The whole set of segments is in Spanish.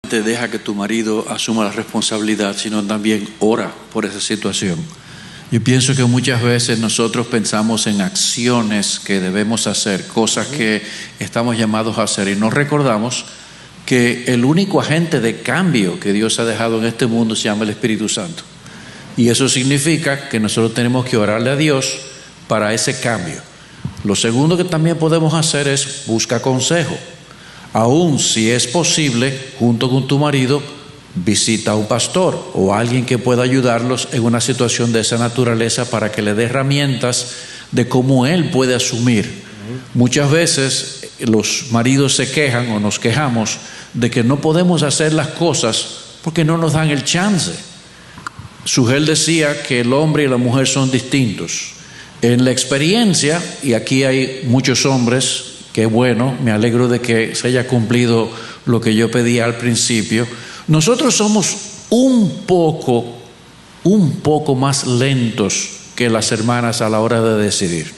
Te deja que tu marido asuma la responsabilidad, sino también ora por esa situación. Yo pienso que muchas veces nosotros pensamos en acciones que debemos hacer, cosas que estamos llamados a hacer, y no recordamos que el único agente de cambio que Dios ha dejado en este mundo se llama el Espíritu Santo. Y eso significa que nosotros tenemos que orarle a Dios para ese cambio. Lo segundo que también podemos hacer es buscar consejo. Aún si es posible, junto con tu marido, visita a un pastor o a alguien que pueda ayudarlos en una situación de esa naturaleza para que le dé herramientas de cómo él puede asumir. Muchas veces los maridos se quejan o nos quejamos de que no podemos hacer las cosas porque no nos dan el chance. Sugel decía que el hombre y la mujer son distintos. En la experiencia, y aquí hay muchos hombres, qué bueno, me alegro de que se haya cumplido lo que yo pedía al principio. Nosotros somos un poco más lentos que las hermanas a la hora de decidir.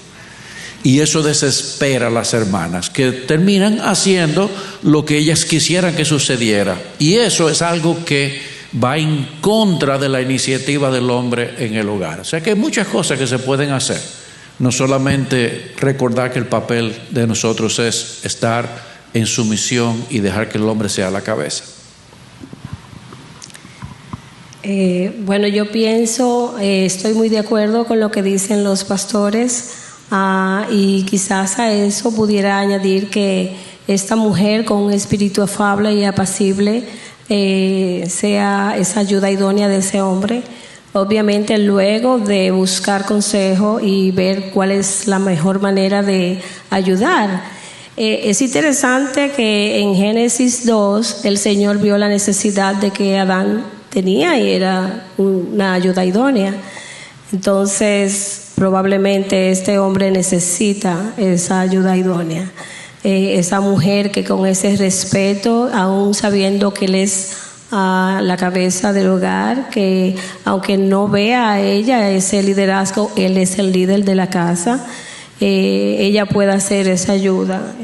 Y eso desespera a las hermanas, que terminan haciendo lo que ellas quisieran que sucediera. Y eso es algo que va en contra de la iniciativa del hombre en el hogar. O sea que hay muchas cosas que se pueden hacer. No solamente recordar que el papel de nosotros es estar en sumisión y dejar que el hombre sea la cabeza. Bueno, yo pienso, estoy muy de acuerdo con lo que dicen los pastores, y quizás a eso pudiera añadir que esta mujer con un espíritu afable y apacible sea esa ayuda idónea de ese hombre. Obviamente luego de buscar consejo y ver cuál es la mejor manera de ayudar. Es interesante que en Génesis 2 el Señor vio la necesidad de que Adán tenía y era una ayuda idónea. Entonces probablemente este hombre necesita esa ayuda idónea. Esa mujer que con ese respeto, aún sabiendo que él es la cabeza del hogar, que aunque no vea a ella ese liderazgo, él es el líder de la casa, ella pueda hacer esa ayuda,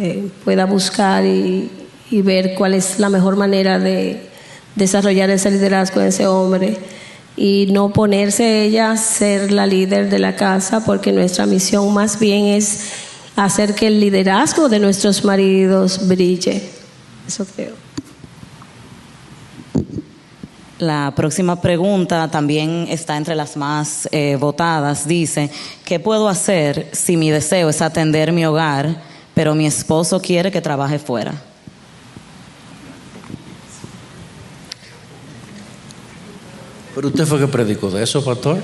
pueda buscar y ver cuál es la mejor manera de desarrollar ese liderazgo de ese hombre, y no ponerse ella a ser la líder de la casa, porque nuestra misión más bien es hacer que el liderazgo de nuestros maridos brille. Eso creo. La próxima pregunta también está entre las más votadas. Dice, ¿qué puedo hacer si mi deseo es atender mi hogar, pero mi esposo quiere que trabaje fuera? Pero usted fue que predicó de eso, pastor.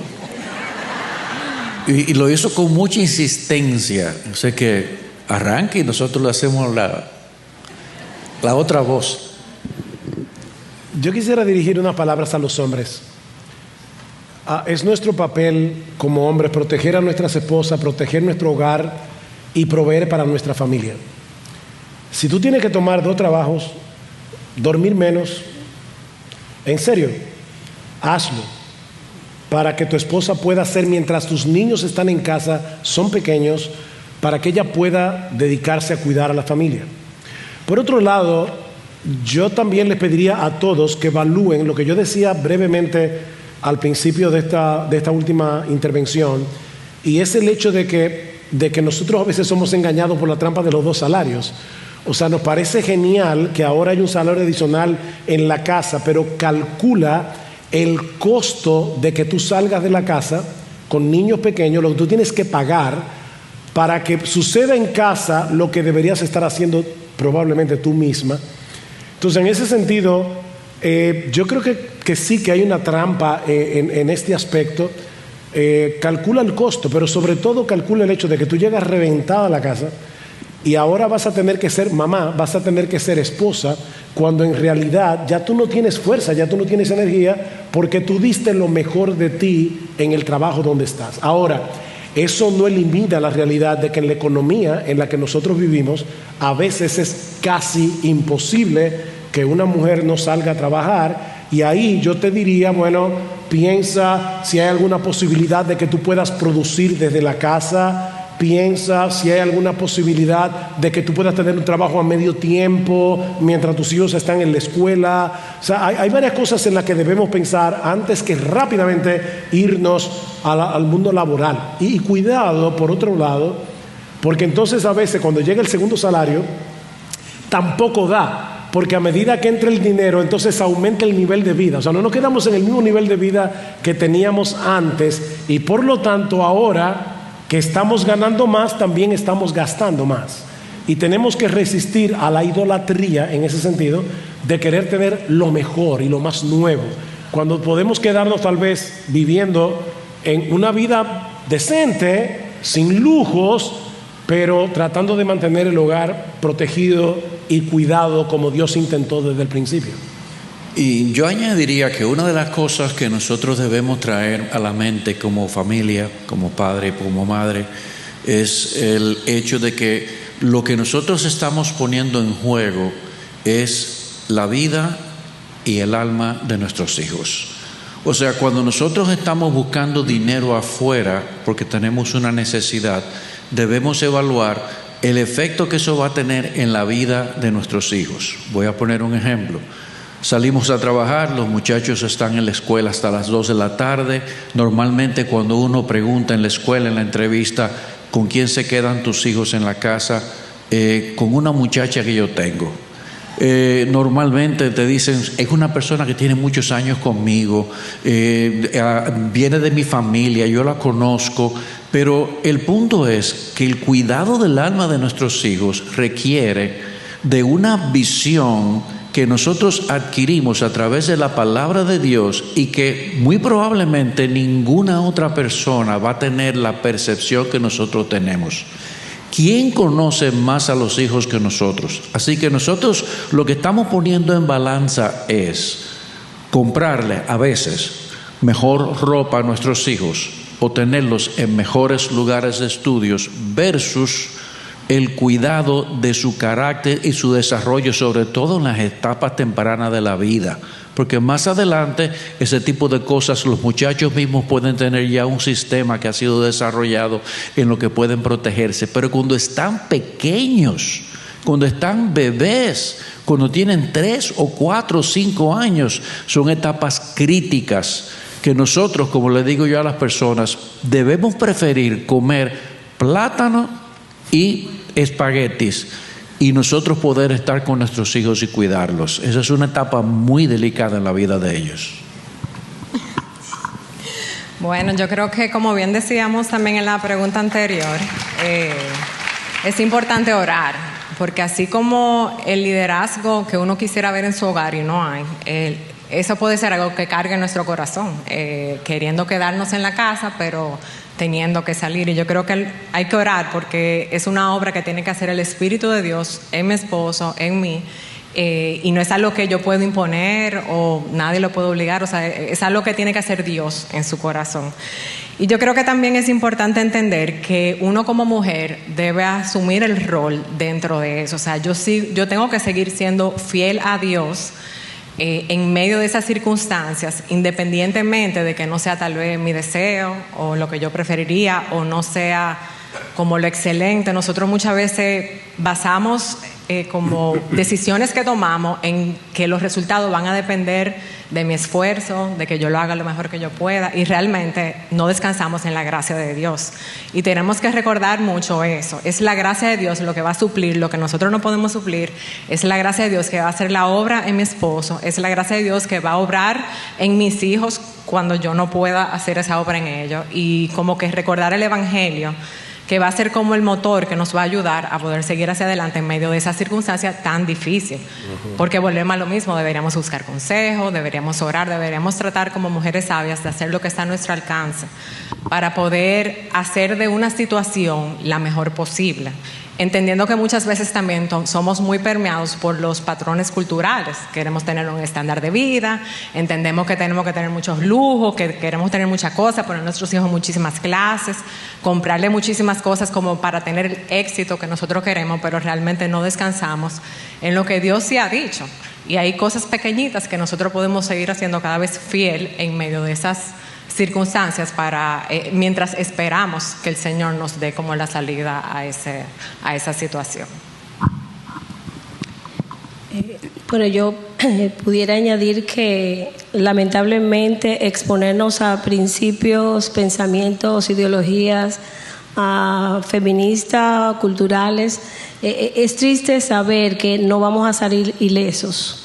Y lo hizo con mucha insistencia. O sea que arranque y nosotros le hacemos la otra voz. Yo quisiera dirigir unas palabras a los hombres. Es nuestro papel como hombres proteger a nuestras esposas, proteger nuestro hogar y proveer para nuestra familia. Si tú tienes que tomar 2 trabajos, dormir menos, en serio, hazlo, para que tu esposa pueda hacer mientras tus niños están en casa, son pequeños, para que ella pueda dedicarse a cuidar a la familia. Por otro lado, yo también les pediría a todos que evalúen lo que yo decía brevemente al principio de esta última intervención, y es el hecho de que nosotros a veces somos engañados por la trampa de los 2 salarios. O sea, nos parece genial que ahora hay un salario adicional en la casa, pero calcula el costo de que tú salgas de la casa con niños pequeños, lo que tú tienes que pagar para que suceda en casa lo que deberías estar haciendo probablemente tú misma. Entonces, en ese sentido, yo creo que sí que hay una trampa en este aspecto. Calcula el costo, pero sobre todo calcula el hecho de que tú llegas reventada a la casa y ahora vas a tener que ser mamá, vas a tener que ser esposa, cuando en realidad ya tú no tienes fuerza, ya tú no tienes energía, porque tú diste lo mejor de ti en el trabajo donde estás. Ahora, eso no elimina la realidad de que en la economía en la que nosotros vivimos, a veces es casi imposible que una mujer no salga a trabajar, y ahí yo te diría, bueno, piensa si hay alguna posibilidad de que tú puedas producir desde la casa piensa si hay alguna posibilidad de que tú puedas tener un trabajo a medio tiempo mientras tus hijos están en la escuela. O sea, hay varias cosas en las que debemos pensar antes que rápidamente irnos al mundo laboral. Y cuidado, por otro lado, porque entonces a veces cuando llega el segundo salario, tampoco da, porque a medida que entra el dinero, entonces aumenta el nivel de vida. O sea, no nos quedamos en el mismo nivel de vida que teníamos antes, y por lo tanto ahora que estamos ganando más, también estamos gastando más. Y tenemos que resistir a la idolatría en ese sentido de querer tener lo mejor y lo más nuevo, cuando podemos quedarnos tal vez viviendo en una vida decente, sin lujos, pero tratando de mantener el hogar protegido y cuidado como Dios intentó desde el principio. Y yo añadiría que una de las cosas que nosotros debemos traer a la mente como familia, como padre, como madre, es el hecho de que lo que nosotros estamos poniendo en juego es la vida y el alma de nuestros hijos. O sea, cuando nosotros estamos buscando dinero afuera porque tenemos una necesidad, debemos evaluar el efecto que eso va a tener en la vida de nuestros hijos. Voy a poner un ejemplo. Salimos a trabajar, los muchachos están en la escuela hasta las 2 de la tarde. Normalmente cuando uno pregunta en la escuela, en la entrevista, ¿con quién se quedan tus hijos en la casa? Con una muchacha que yo tengo. Normalmente te dicen, es una persona que tiene muchos años conmigo, viene de mi familia, yo la conozco. Pero el punto es que el cuidado del alma de nuestros hijos requiere de una visión que nosotros adquirimos a través de la palabra de Dios y que muy probablemente ninguna otra persona va a tener la percepción que nosotros tenemos. ¿Quién conoce más a los hijos que nosotros? Así que nosotros lo que estamos poniendo en balanza es comprarle a veces mejor ropa a nuestros hijos o tenerlos en mejores lugares de estudios versus el cuidado de su carácter y su desarrollo, sobre todo en las etapas tempranas de la vida. Porque más adelante ese tipo de cosas los muchachos mismos pueden tener ya un sistema que ha sido desarrollado en lo que pueden protegerse. Pero cuando están pequeños, cuando están bebés, cuando tienen 3 o 4 o 5 años, son etapas críticas que nosotros, como le digo yo a las personas, debemos preferir comer plátano y espaguetis y nosotros poder estar con nuestros hijos y cuidarlos. Esa es una etapa muy delicada en la vida de ellos. Bueno, yo creo que como bien decíamos también en la pregunta anterior, es importante orar, porque así como el liderazgo que uno quisiera ver en su hogar y no hay, eso puede ser algo que cargue nuestro corazón, queriendo quedarnos en la casa, pero teniendo que salir. Y yo creo que hay que orar porque es una obra que tiene que hacer el Espíritu de Dios en mi esposo, en mí, y no es algo que yo puedo imponer o nadie lo puede obligar. O sea, es algo que tiene que hacer Dios en su corazón. Y yo creo que también es importante entender que uno como mujer debe asumir el rol dentro de eso. O sea, yo tengo que seguir siendo fiel a Dios en medio de esas circunstancias, independientemente de que no sea tal vez mi deseo o lo que yo preferiría o no sea como lo excelente. Nosotros muchas veces basamos como decisiones que tomamos en que los resultados van a depender de mi esfuerzo, de que yo lo haga lo mejor que yo pueda, y realmente no descansamos en la gracia de Dios. Y tenemos que recordar mucho eso. Es la gracia de Dios lo que va a suplir lo que nosotros no podemos suplir. Es la gracia de Dios que va a hacer la obra en mi esposo. Es la gracia de Dios que va a obrar en mis hijos cuando yo no pueda hacer esa obra en ellos. Y como que recordar el Evangelio, que va a ser como el motor que nos va a ayudar a poder seguir hacia adelante en medio de esa circunstancia tan difícil. Porque volvemos a lo mismo, deberíamos buscar consejo, deberíamos orar, deberíamos tratar como mujeres sabias de hacer lo que está a nuestro alcance para poder hacer de una situación la mejor posible. Entendiendo que muchas veces también somos muy permeados por los patrones culturales. Queremos tener un estándar de vida, entendemos que tenemos que tener muchos lujos, que queremos tener muchas cosas, poner a nuestros hijos muchísimas clases, comprarle muchísimas cosas como para tener el éxito que nosotros queremos, pero realmente no descansamos en lo que Dios sí ha dicho. Y hay cosas pequeñitas que nosotros podemos seguir haciendo cada vez fiel en medio de esas circunstancias para mientras esperamos que el Señor nos dé como la salida a esa situación. Bueno, yo pudiera añadir que lamentablemente exponernos a principios, pensamientos, ideologías feministas, culturales, es triste saber que no vamos a salir ilesos.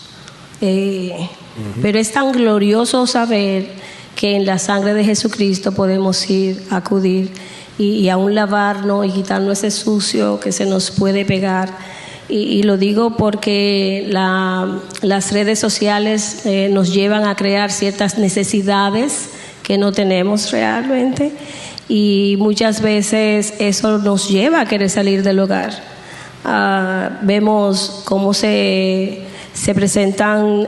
Pero es tan glorioso saber que en la sangre de Jesucristo podemos acudir y aún lavarnos y quitarnos ese sucio que se nos puede pegar. Y lo digo porque las redes sociales nos llevan a crear ciertas necesidades que no tenemos realmente, y muchas veces eso nos lleva a querer salir del hogar. Vemos cómo se presentan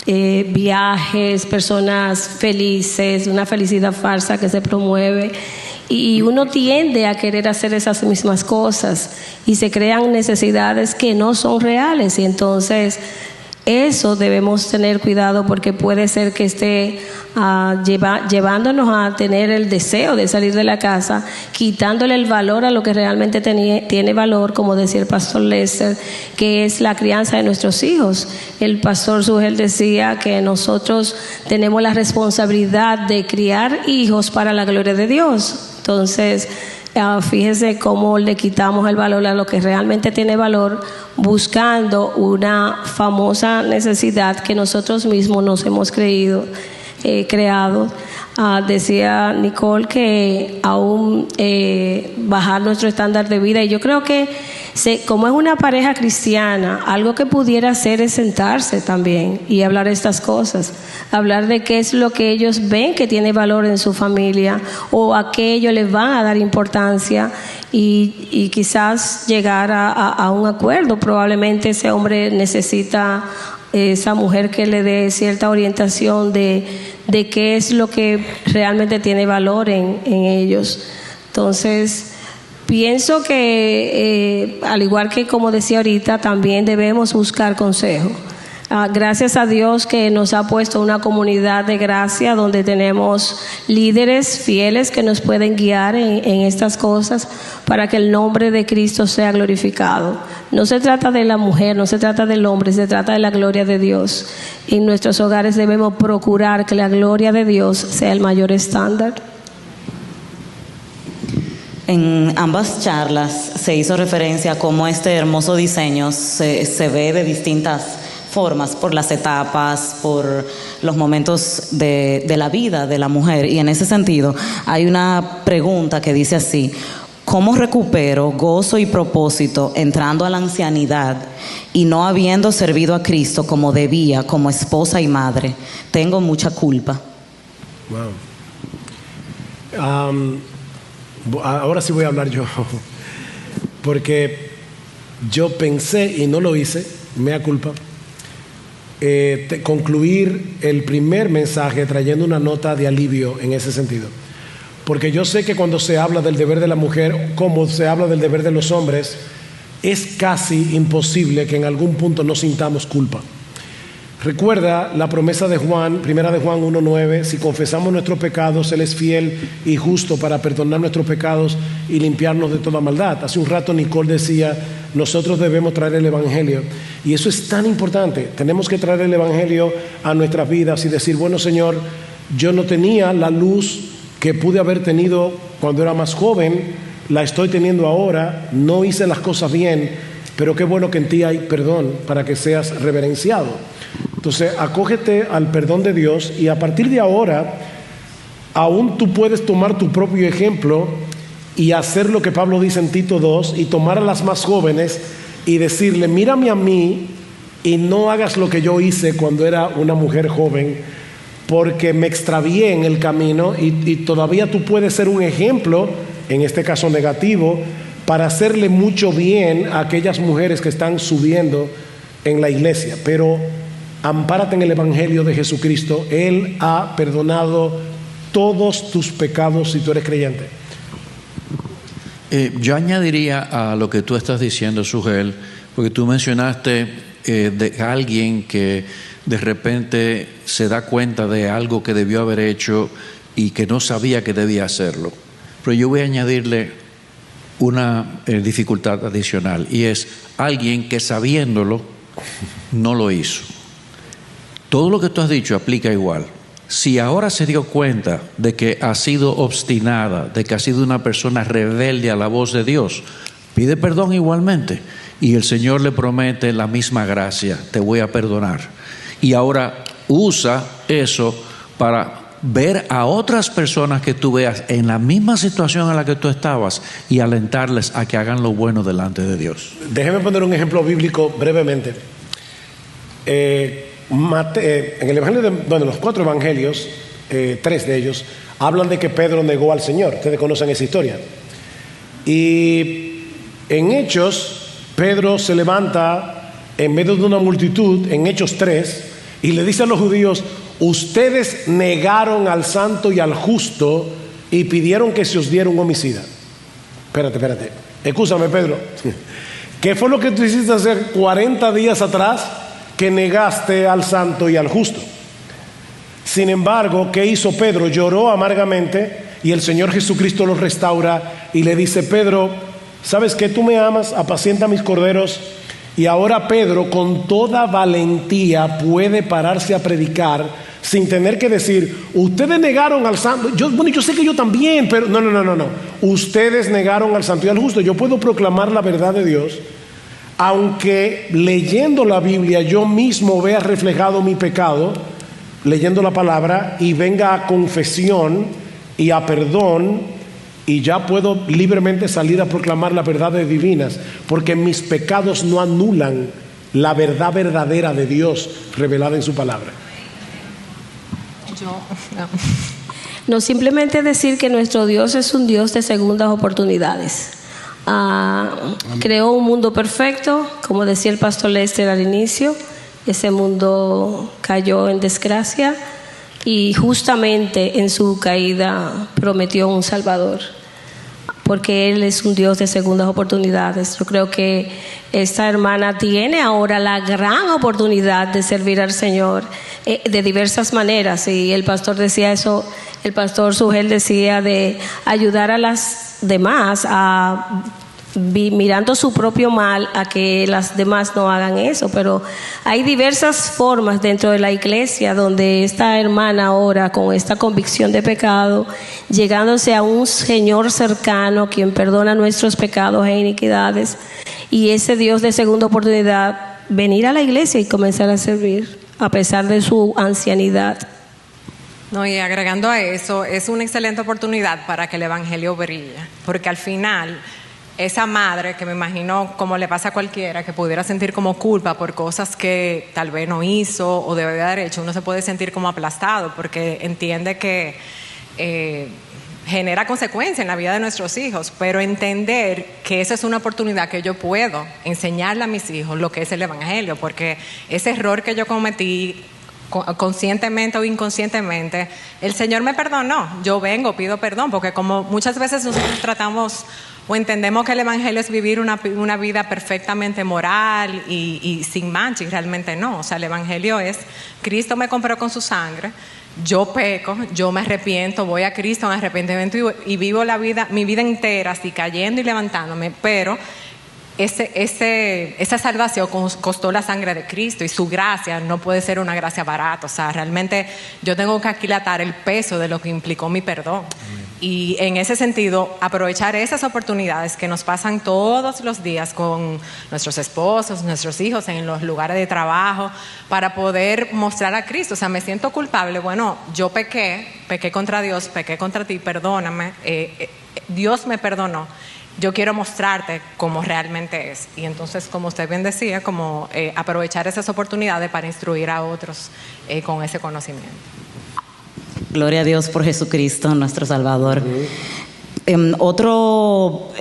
viajes, personas felices, una felicidad falsa que se promueve, y uno tiende a querer hacer esas mismas cosas y se crean necesidades que no son reales, y entonces eso debemos tener cuidado, porque puede ser que esté llevándonos a tener el deseo de salir de la casa, quitándole el valor a lo que realmente tiene valor, como decía el pastor Lester, que es la crianza de nuestros hijos. El pastor Sugel decía que nosotros tenemos la responsabilidad de criar hijos para la gloria de Dios. Entonces, fíjese cómo le quitamos el valor a lo que realmente tiene valor, buscando una famosa necesidad que nosotros mismos nos hemos creado. Decía Nicole que aún bajar nuestro estándar de vida, y yo creo que como es una pareja cristiana, algo que pudiera hacer es sentarse también y hablar estas cosas, hablar de qué es lo que ellos ven que tiene valor en su familia, o a qué ellos les van a dar importancia, y quizás llegar a un acuerdo. Probablemente ese hombre necesita esa mujer que le dé cierta orientación de qué es lo que realmente tiene valor en ellos. Entonces, pienso que al igual que como decía ahorita, también debemos buscar consejo. Gracias a Dios que nos ha puesto una comunidad de gracia donde tenemos líderes fieles que nos pueden guiar en estas cosas para que el nombre de Cristo sea glorificado. No se trata de la mujer, no se trata del hombre, se trata de la gloria de Dios. Y en nuestros hogares debemos procurar que la gloria de Dios sea el mayor estándar. En ambas charlas se hizo referencia a cómo este hermoso diseño se ve de distintas formas, por las etapas, por los momentos de la vida de la mujer. Y en ese sentido hay una pregunta que dice así: ¿cómo recupero gozo y propósito entrando a la ancianidad y no habiendo servido a Cristo como debía, como esposa y madre? Tengo mucha culpa. Wow. Ahora sí voy a hablar yo, porque yo pensé y no lo hice, mea culpa, concluir el primer mensaje trayendo una nota de alivio en ese sentido. Porque yo sé que cuando se habla del deber de la mujer, como se habla del deber de los hombres, es casi imposible que en algún punto no sintamos culpa. Recuerda la promesa de Juan, primera de Juan 1:9: si confesamos nuestros pecados, Él es fiel y justo para perdonar nuestros pecados y limpiarnos de toda maldad. Hace un rato Nicole decía, nosotros debemos traer el Evangelio, y eso es tan importante. Tenemos que traer el Evangelio a nuestras vidas y decir, bueno, Señor, yo no tenía la luz que pude haber tenido cuando era más joven, la estoy teniendo ahora, no hice las cosas bien, pero qué bueno que en ti hay perdón para que seas reverenciado. Entonces, acógete al perdón de Dios, y a partir de ahora, aún tú puedes tomar tu propio ejemplo y hacer lo que Pablo dice en Tito 2, y tomar a las más jóvenes y decirle, mírame a mí y no hagas lo que yo hice cuando era una mujer joven, porque me extravié en el camino, y todavía tú puedes ser un ejemplo, en este caso negativo, para hacerle mucho bien a aquellas mujeres que están subiendo en la iglesia. Pero ampárate en el Evangelio de Jesucristo. Él ha perdonado todos tus pecados si tú eres creyente. Yo añadiría a lo que tú estás diciendo, Sugel, porque tú mencionaste de alguien que de repente se da cuenta de algo que debió haber hecho y que no sabía que debía hacerlo. Pero yo voy a añadirle una dificultad adicional, y es alguien que sabiéndolo no lo hizo. Todo lo que tú has dicho aplica igual. Si ahora se dio cuenta de que ha sido obstinada, de que ha sido una persona rebelde a la voz de Dios, pide perdón igualmente, y el Señor le promete la misma gracia: te voy a perdonar. Y ahora usa eso para ver a otras personas que tú veas en la misma situación en la que tú estabas y alentarles a que hagan lo bueno delante de Dios. Déjeme poner un ejemplo bíblico brevemente. En el evangelio de los 4 evangelios, 3 de ellos hablan de que Pedro negó al Señor. Ustedes conocen esa historia. Y en Hechos, Pedro se levanta en medio de una multitud, en Hechos 3, y le dice a los judíos: ustedes negaron al santo y al justo y pidieron que se os diera un homicida. Espérate. Escúchame, Pedro. ¿Qué fue lo que tú hiciste hace 40 días atrás? Que negaste al santo y al justo. Sin embargo, ¿qué hizo Pedro? Lloró amargamente, y el Señor Jesucristo lo restaura y le dice: Pedro, ¿sabes que tú me amas? Apacienta mis corderos. Y ahora Pedro, con toda valentía, puede pararse a predicar sin tener que decir: ustedes negaron al santo. Yo sé que yo también, pero no. Ustedes negaron al santo y al justo. Yo puedo proclamar la verdad de Dios, aunque leyendo la Biblia yo mismo vea reflejado mi pecado, leyendo la palabra, y venga a confesión y a perdón, y ya puedo libremente salir a proclamar las verdades divinas, porque mis pecados no anulan la verdad verdadera de Dios revelada en su palabra. No, simplemente decir que nuestro Dios es un Dios de segundas oportunidades. Creó un mundo perfecto, como decía el pastor Lester al inicio. Ese mundo cayó en desgracia, y justamente en su caída prometió un Salvador, porque Él es un Dios de segundas oportunidades. Yo creo que esta hermana tiene ahora la gran oportunidad de servir al Señor de diversas maneras, y el pastor decía eso, el pastor Sugel decía de ayudar a las demás a mirando su propio mal, a que las demás no hagan eso. Pero hay diversas formas dentro de la iglesia donde esta hermana ahora, con esta convicción de pecado, llegándose a un Señor cercano, quien perdona nuestros pecados e iniquidades, y ese Dios de segunda oportunidad, venir a la iglesia y comenzar a servir a pesar de su ancianidad. No, y agregando a eso, es una excelente oportunidad para que el evangelio brille, porque al final esa madre, que me imagino como le pasa a cualquiera, que pudiera sentir como culpa por cosas que tal vez no hizo o debe haber hecho, uno se puede sentir como aplastado porque entiende que genera consecuencias en la vida de nuestros hijos, pero entender que esa es una oportunidad que yo puedo enseñarle a mis hijos lo que es el evangelio, porque ese error que yo cometí, conscientemente o inconscientemente, el Señor me perdonó. Yo vengo, pido perdón, porque como muchas veces nosotros tratamos o entendemos que el evangelio es vivir una vida perfectamente moral y sin mancha, y realmente no. O sea, el evangelio es: Cristo me compró con su sangre, yo peco, yo me arrepiento, voy a Cristo en arrepentimiento y vivo mi vida entera así, cayendo y levantándome, pero esa salvación costó la sangre de Cristo, y su gracia no puede ser una gracia barata. O sea, realmente yo tengo que aquilatar el peso de lo que implicó mi perdón. Y en ese sentido, aprovechar esas oportunidades que nos pasan todos los días con nuestros esposos, nuestros hijos, en los lugares de trabajo, para poder mostrar a Cristo. O sea, me siento culpable, bueno, yo pequé contra Dios, pequé contra ti, perdóname, Dios me perdonó. Yo quiero mostrarte cómo realmente es. Y entonces, como usted bien decía, como aprovechar esas oportunidades para instruir a otros con ese conocimiento. Gloria a Dios por Jesucristo, nuestro Salvador. Otro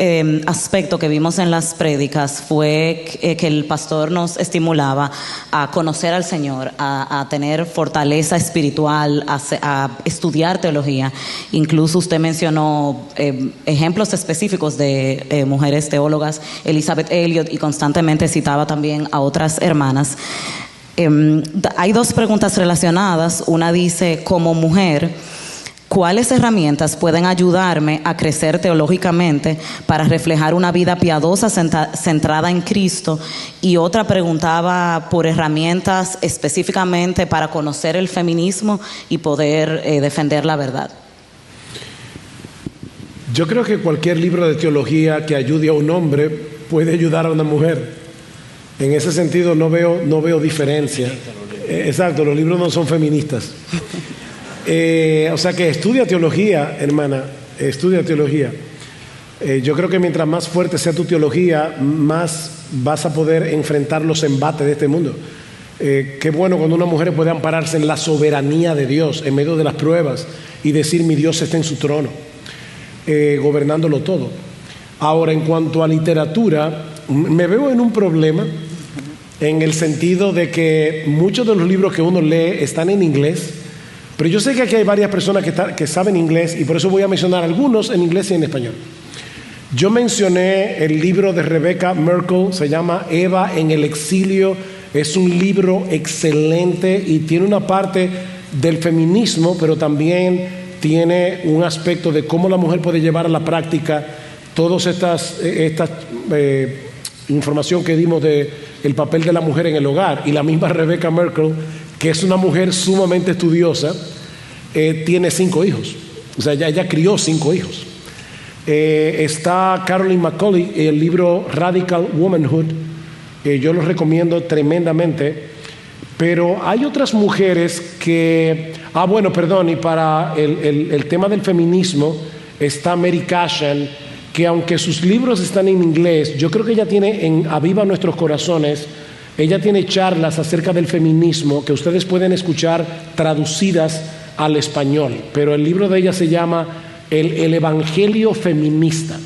aspecto que vimos en las prédicas fue que el pastor nos estimulaba a conocer al Señor, a tener fortaleza espiritual, a estudiar teología. Incluso usted mencionó ejemplos específicos de mujeres teólogas, Elizabeth Elliot, y constantemente citaba también a otras hermanas. Hay dos preguntas relacionadas. Una dice, como mujer, ¿cuáles herramientas pueden ayudarme a crecer teológicamente para reflejar una vida piadosa centrada en Cristo? Y otra preguntaba por herramientas específicamente para conocer el feminismo y poder defender la verdad. Yo creo que cualquier libro de teología que ayude a un hombre puede ayudar a una mujer. En ese sentido no veo diferencia. Exacto, los libros no son feministas. O sea que estudia teología, hermana, estudia teología. Yo creo que mientras más fuerte sea tu teología, más vas a poder enfrentar los embates de este mundo. Qué bueno cuando una mujer puede ampararse en la soberanía de Dios en medio de las pruebas y decir mi Dios está en su trono, gobernándolo todo. Ahora, en cuanto a literatura, me veo en un problema en el sentido de que muchos de los libros que uno lee están en inglés, pero yo sé que aquí hay varias personas que saben inglés y por eso voy a mencionar algunos en inglés y en español. Yo mencioné el libro de Rebecca Merkel, se llama Eva en el exilio. Es un libro excelente y tiene una parte del feminismo, pero también tiene un aspecto de cómo la mujer puede llevar a la práctica todas estas información que dimos de el papel de la mujer en el hogar. Y la misma Rebecca Merkel, que es una mujer sumamente estudiosa, tiene 5 hijos. O sea, ella crió 5 hijos. Está Caroline McCauley, el libro Radical Womanhood, yo lo recomiendo tremendamente. Pero hay otras mujeres que... y para el tema del feminismo está Mary Cashan, que aunque sus libros están en inglés, yo creo que ella tiene en Aviva Nuestros Corazones, ella tiene charlas acerca del feminismo que ustedes pueden escuchar traducidas al español, pero el libro de ella se llama El Evangelio Feminista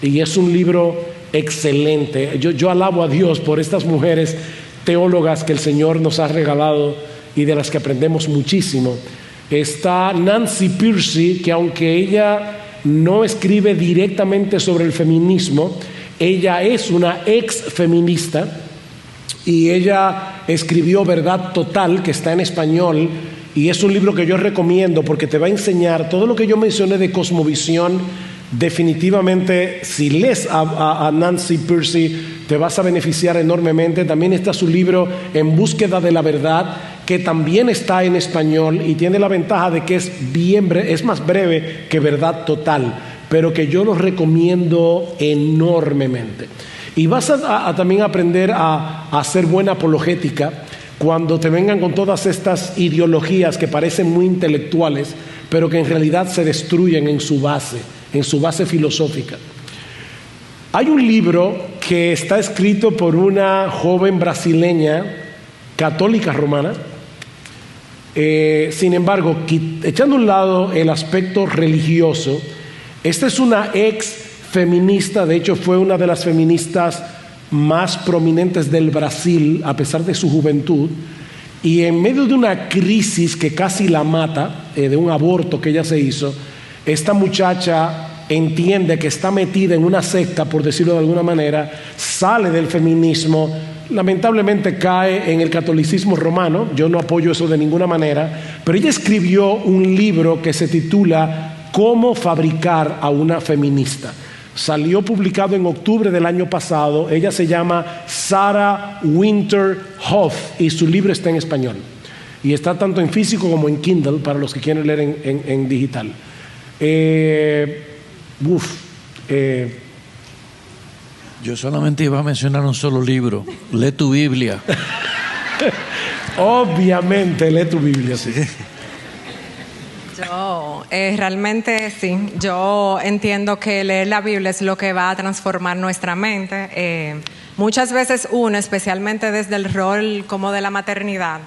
y es un libro excelente. Yo alabo a Dios por estas mujeres teólogas que el Señor nos ha regalado y de las que aprendemos muchísimo. Está Nancy Pearcey, que aunque ella no escribe directamente sobre el feminismo, ella es una ex feminista y ella escribió Verdad Total, que está en español, y es un libro que yo recomiendo porque te va a enseñar todo lo que yo mencioné de cosmovisión. Definitivamente, si lees a Nancy Pearcey, te vas a beneficiar enormemente. También está su libro En Búsqueda de la Verdad, que también está en español y tiene la ventaja de que es más breve que Verdad Total, pero que yo lo recomiendo enormemente. Y vas a también aprender a hacer buena apologética cuando te vengan con todas estas ideologías que parecen muy intelectuales, pero que en realidad se destruyen en su base filosófica. Hay un libro que está escrito por una joven brasileña católica romana. Sin embargo, echando a un lado el aspecto religioso, esta es una ex feminista, de hecho fue una de las feministas más prominentes del Brasil a pesar de su juventud, y en medio de una crisis que casi la mata, de un aborto que ella se hizo, esta muchacha entiende que está metida en una secta, por decirlo de alguna manera, sale del feminismo, lamentablemente cae en el catolicismo romano. Yo no apoyo eso de ninguna manera, pero ella escribió un libro que se titula Cómo fabricar a una feminista. Salió publicado en octubre del año pasado. Ella se llama Sarah Winter Hoff y su libro está en español y está tanto en físico como en Kindle para los que quieren leer en digital. Yo solamente iba a mencionar un solo libro. Lee tu Biblia. Obviamente, lee tu Biblia, sí. Yo realmente sí, yo entiendo que leer la Biblia es lo que va a transformar nuestra mente. Muchas veces uno, especialmente desde el rol como de la maternidad,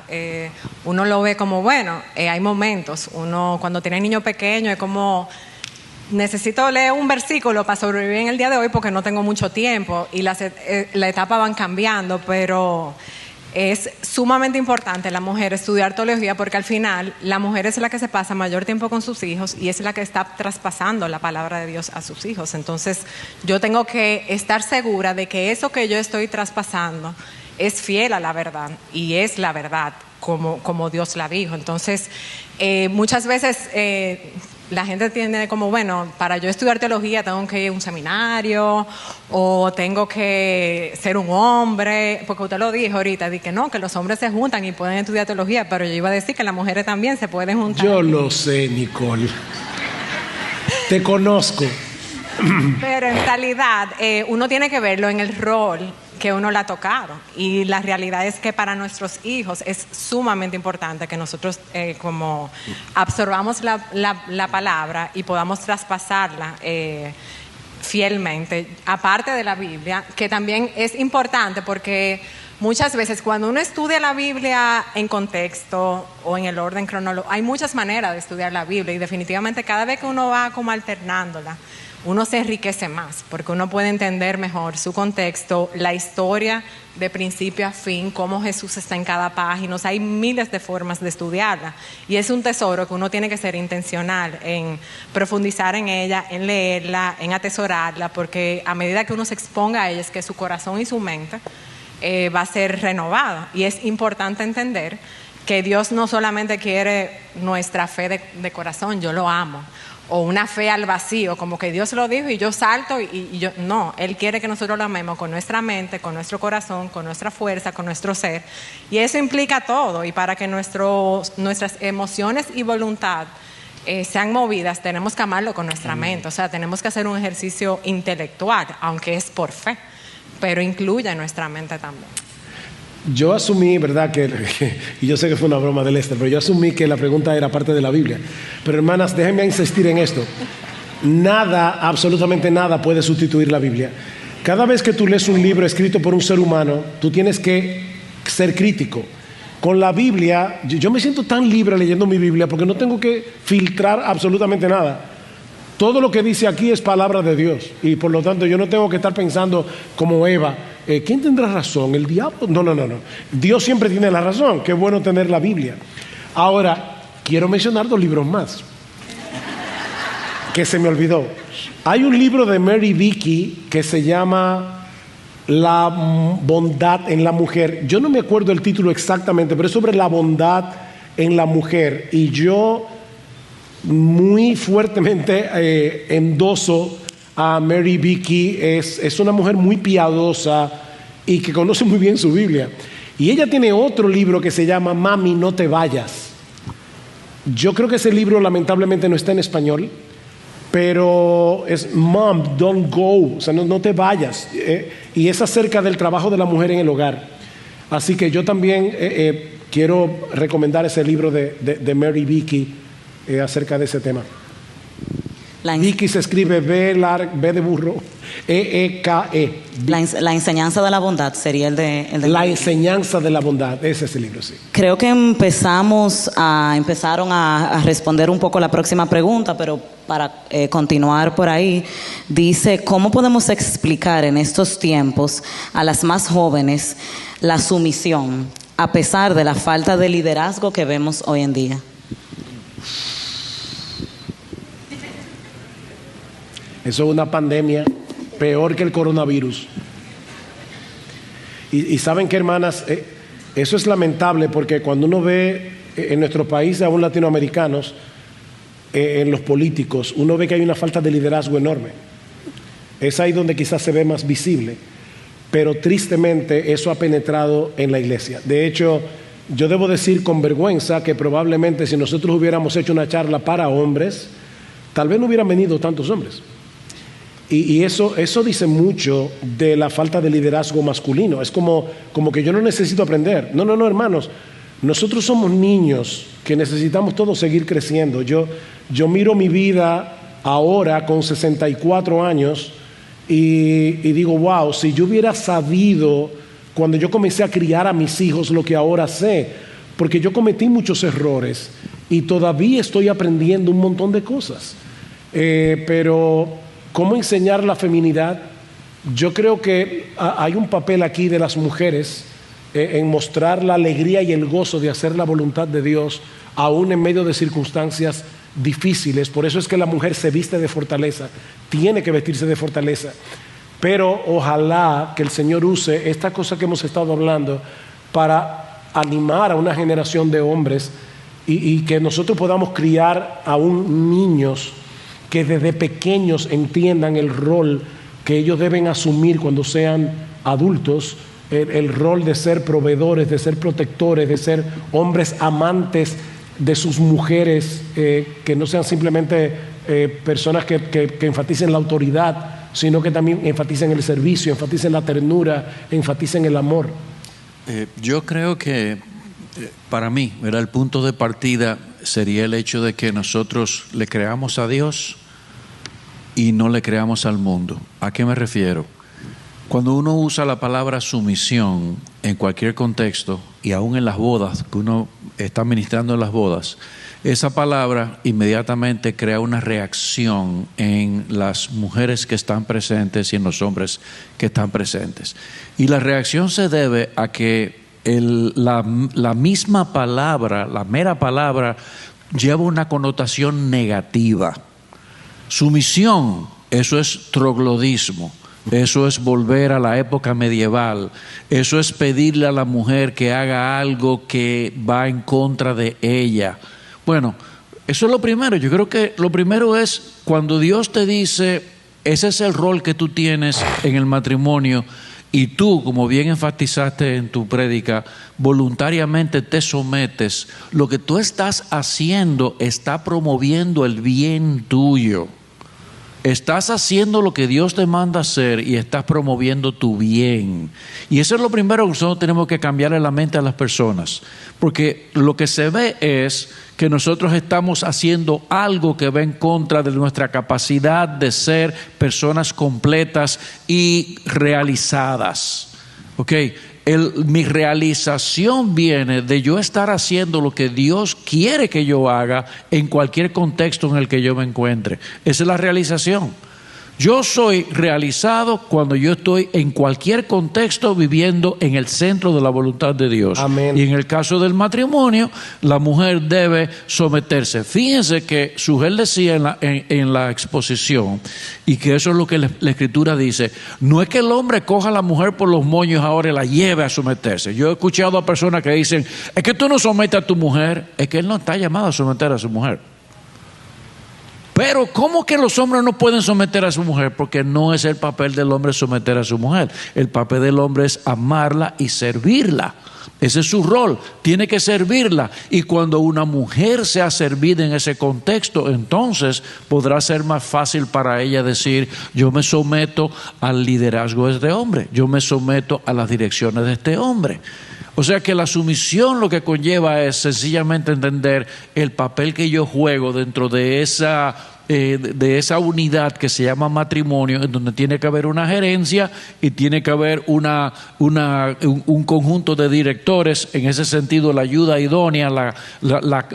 uno lo ve como, hay momentos, uno cuando tiene niño pequeño es como, necesito leer un versículo para sobrevivir en el día de hoy porque no tengo mucho tiempo y las etapas van cambiando, pero es sumamente importante la mujer estudiar teología porque al final la mujer es la que se pasa mayor tiempo con sus hijos y es la que está traspasando la palabra de Dios a sus hijos. Entonces yo tengo que estar segura de que eso que yo estoy traspasando es fiel a la verdad y es la verdad como Dios la dijo. Entonces, muchas veces la gente tiene como, bueno, para yo estudiar teología tengo que ir a un seminario o tengo que ser un hombre, porque usted lo dijo ahorita, di que no, que los hombres se juntan y pueden estudiar teología, pero yo iba a decir que las mujeres también se pueden juntar. Yo lo sé, Nicole. Te conozco. Pero en realidad uno tiene que verlo en el rol que uno le ha tocado, y la realidad es que para nuestros hijos es sumamente importante que nosotros como absorbamos la palabra y podamos traspasarla fielmente, aparte de la Biblia, que también es importante porque muchas veces cuando uno estudia la Biblia en contexto o en el orden cronológico, hay muchas maneras de estudiar la Biblia, y definitivamente cada vez que uno va como alternándola, uno se enriquece más, porque uno puede entender mejor su contexto, la historia de principio a fin, cómo Jesús está en cada página. O sea, hay miles de formas de estudiarla, y es un tesoro que uno tiene que ser intencional en profundizar en ella, en leerla, en atesorarla, porque a medida que uno se exponga a ella, es que su corazón y su mente va a ser renovada. Y es importante entender que Dios no solamente quiere nuestra fe de corazón, yo lo amo, o una fe al vacío, como que Dios lo dijo y yo salto y yo, no, Él quiere que nosotros lo amemos con nuestra mente, con nuestro corazón, con nuestra fuerza, con nuestro ser, y eso implica todo. Y para que nuestras emociones y voluntad sean movidas, tenemos que amarlo con nuestra mente. O sea, tenemos que hacer un ejercicio intelectual, aunque es por fe, pero incluye nuestra mente también. Yo asumí, ¿verdad? Y yo sé que fue una broma de Lester, pero yo asumí que la pregunta era parte de la Biblia. Pero hermanas, déjenme insistir en esto. Nada, absolutamente nada puede sustituir la Biblia. Cada vez que tú lees un libro escrito por un ser humano, tú tienes que ser crítico. Con la Biblia, yo me siento tan libre leyendo mi Biblia porque no tengo que filtrar absolutamente nada. Todo lo que dice aquí es palabra de Dios, y por lo tanto yo no tengo que estar pensando como Eva, ¿quién tendrá razón? ¿El diablo? No. Dios siempre tiene la razón. Qué bueno tener la Biblia. Ahora, quiero mencionar 2 libros más que se me olvidó. Hay un libro de Mary Vicky que se llama La bondad en la mujer. Yo no me acuerdo el título exactamente, pero es sobre la bondad en la mujer, y yo muy fuertemente endoso a Mary Vicky. Es una mujer muy piadosa y que conoce muy bien su Biblia. Y ella tiene otro libro que se llama Mami, no te vayas. Yo creo que ese libro lamentablemente no está en español, pero es Mom, don't go, o sea, no te vayas. Y es acerca del trabajo de la mujer en el hogar. Así que yo también quiero recomendar ese libro de Mary Vicky acerca de ese tema. Vicky se escribe B de burro, E-E-K-E. La enseñanza de la bondad sería el de La enseñanza de la bondad, ese es el libro, sí. Creo que empezaron a responder un poco la próxima pregunta, pero para continuar por ahí, dice, ¿cómo podemos explicar en estos tiempos a las más jóvenes la sumisión, a pesar de la falta de liderazgo que vemos hoy en día? Eso es una pandemia peor que el coronavirus. Y saben que, hermanas, eso es lamentable, porque cuando uno ve en nuestros países, aún latinoamericanos, en los políticos, uno ve que hay una falta de liderazgo enorme. Es ahí donde quizás se ve más visible, pero tristemente eso ha penetrado en la iglesia. De hecho, yo debo decir con vergüenza que probablemente si nosotros hubiéramos hecho una charla para hombres, tal vez no hubieran venido tantos hombres. Y eso dice mucho de la falta de liderazgo masculino. Es como que yo no necesito aprender. No, hermanos. Nosotros somos niños que necesitamos todos seguir creciendo. Yo miro mi vida ahora con 64 años y digo, wow, si yo hubiera sabido cuando yo comencé a criar a mis hijos lo que ahora sé, porque yo cometí muchos errores y todavía estoy aprendiendo un montón de cosas. Pero ¿cómo enseñar la feminidad? Yo creo que hay un papel aquí de las mujeres en mostrar la alegría y el gozo de hacer la voluntad de Dios, aún en medio de circunstancias difíciles. Por eso es que la mujer se viste de fortaleza, tiene que vestirse de fortaleza. pero ojalá que el Señor use esta cosa que hemos estado hablando para animar a una generación de hombres y que nosotros podamos criar aún niños que desde pequeños entiendan el rol que ellos deben asumir cuando sean adultos, el rol de ser proveedores, de ser protectores, de ser hombres amantes de sus mujeres, que no sean simplemente personas que enfaticen la autoridad, sino que también enfaticen el servicio, enfaticen la ternura, enfaticen el amor. Yo creo que para mí, ¿verdad?, el punto de partida sería el hecho de que nosotros le creamos a Dios y no le creamos al mundo. ¿A qué me refiero? Cuando uno usa la palabra sumisión en cualquier contexto, y aún en las bodas, que uno está ministrando en las bodas, esa palabra inmediatamente crea una reacción en las mujeres que están presentes y en los hombres que están presentes. Y la reacción se debe a que la misma palabra, la mera palabra, lleva una connotación negativa. Sumisión, eso es troglodismo. Eso es volver a la época medieval. Eso es pedirle a la mujer que haga algo que va en contra de ella. Bueno, eso es lo primero. Yo creo que lo primero es cuando Dios te dice, ese es el rol que tú tienes en el matrimonio, y tú, como bien enfatizaste en tu prédica, voluntariamente te sometes. Lo que tú estás haciendo está promoviendo el bien tuyo. Estás haciendo lo que Dios te manda hacer y estás promoviendo tu bien. Y eso es lo primero que nosotros tenemos que cambiarle la mente a las personas. Porque lo que se ve es que nosotros estamos haciendo algo que va en contra de nuestra capacidad de ser personas completas y realizadas. ¿Ok? Mi realización viene de yo estar haciendo lo que Dios quiere que yo haga en cualquier contexto en el que yo me encuentre. Esa es la realización. Yo soy realizado cuando yo estoy en cualquier contexto viviendo en el centro de la voluntad de Dios. Amén. Y en el caso del matrimonio, la mujer debe someterse. Fíjense que Sugel decía en la exposición, y que eso es lo que la Escritura dice, no es que el hombre coja a la mujer por los moños ahora y la lleve a someterse. Yo he escuchado a personas que dicen, es que tú no sometes a tu mujer. Es que él no está llamado a someter a su mujer. Pero ¿cómo que los hombres no pueden someter a su mujer? Porque no es el papel del hombre someter a su mujer. El papel del hombre es amarla y servirla. Ese es su rol, tiene que servirla. Y cuando una mujer sea servida en ese contexto, entonces podrá ser más fácil para ella decir, yo me someto al liderazgo de este hombre, yo me someto a las direcciones de este hombre. O sea que la sumisión lo que conlleva es sencillamente entender el papel que yo juego dentro de esa unidad que se llama matrimonio, en donde tiene que haber una gerencia y tiene que haber un conjunto de directores, en ese sentido la ayuda idónea, la